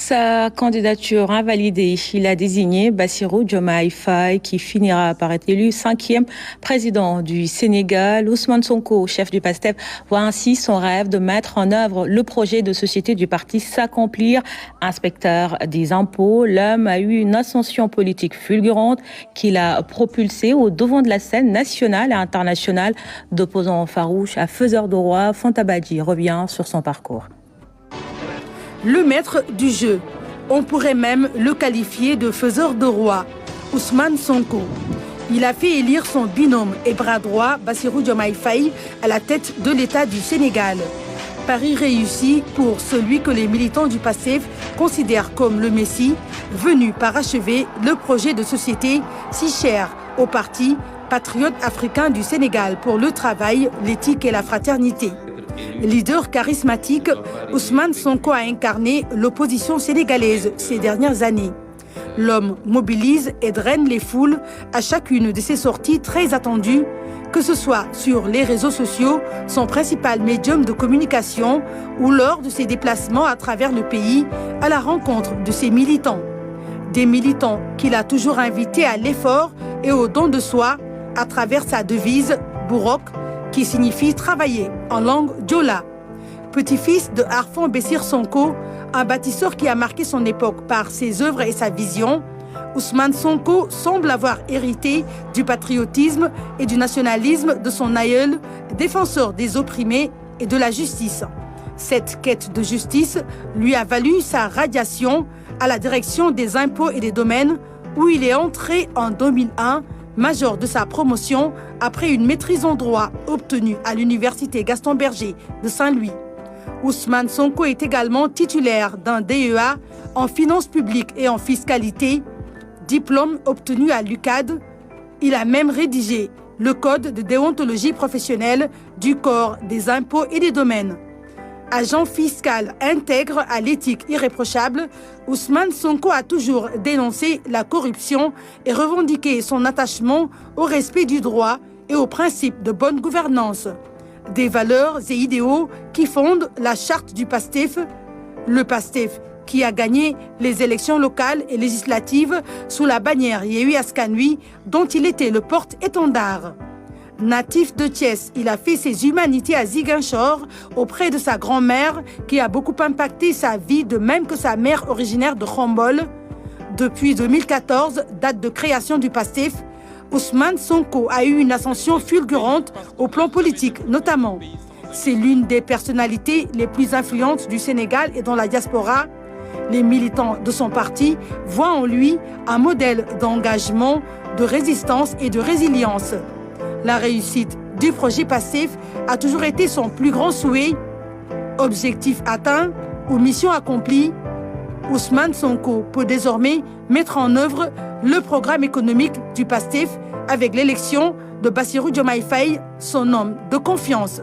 Sa candidature invalidée, il a désigné Bassirou Diomaye Faye qui finira par être élu 5e président du Sénégal. Ousmane Sonko, chef du PASTEF, voit ainsi son rêve de mettre en œuvre le projet de société du parti s'accomplir. Inspecteur des impôts, l'homme a eu une ascension politique fulgurante qui l'a propulsé au devant de la scène nationale et internationale. D'opposants farouches à faiseurs de roi, Fontabadji revient sur son parcours. Le maître du jeu, on pourrait même le qualifier de faiseur de roi, Ousmane Sonko. Il a fait élire son binôme et bras droit, Bassirou Diomaye Faye, à la tête de l'État du Sénégal. Pari réussi pour celui que les militants du PASTEF considèrent comme le Messie, venu parachever le projet de société si cher au parti patriote africain du Sénégal pour le travail, l'éthique et la fraternité. Leader charismatique, Ousmane Sonko a incarné l'opposition sénégalaise ces dernières années. L'homme mobilise et draine les foules à chacune de ses sorties très attendues, que ce soit sur les réseaux sociaux, son principal médium de communication, ou lors de ses déplacements à travers le pays à la rencontre de ses militants. Des militants qu'il a toujours invités à l'effort et au don de soi à travers sa devise « Bourok », qui signifie travailler en langue diola. Petit-fils de Arfan Bessir Sonko, un bâtisseur qui a marqué son époque par ses œuvres et sa vision, Ousmane Sonko semble avoir hérité du patriotisme et du nationalisme de son aïeul, défenseur des opprimés et de la justice. Cette quête de justice lui a valu sa radiation à la direction des impôts et des domaines, où il est entré en 2001, major de sa promotion après une maîtrise en droit obtenue à l'université Gaston Berger de Saint-Louis. Ousmane Sonko est également titulaire d'un DEA en finances publiques et en fiscalité, diplôme obtenu à l'UCAD. Il a même rédigé le code de déontologie professionnelle du corps des impôts et des domaines. Agent fiscal intègre à l'éthique irréprochable, Ousmane Sonko a toujours dénoncé la corruption et revendiqué son attachement au respect du droit et aux principes de bonne gouvernance. Des valeurs et idéaux qui fondent la charte du PASTEF. Le PASTEF qui a gagné les élections locales et législatives sous la bannière Yewwi Askan Wi, dont il était le porte-étendard. Natif de Thiès, il a fait ses humanités à Ziguinchor auprès de sa grand-mère qui a beaucoup impacté sa vie, de même que sa mère originaire de Khombole. Depuis 2014, date de création du PASTEF, Ousmane Sonko a eu une ascension fulgurante au plan politique notamment. C'est l'une des personnalités les plus influentes du Sénégal et dans la diaspora. Les militants de son parti voient en lui un modèle d'engagement, de résistance et de résilience. La réussite du projet PASTEF a toujours été son plus grand souhait. Objectif atteint ou mission accomplie, Ousmane Sonko peut désormais mettre en œuvre le programme économique du PASTEF avec l'élection de Bassirou Diomaye Faye, son homme de confiance.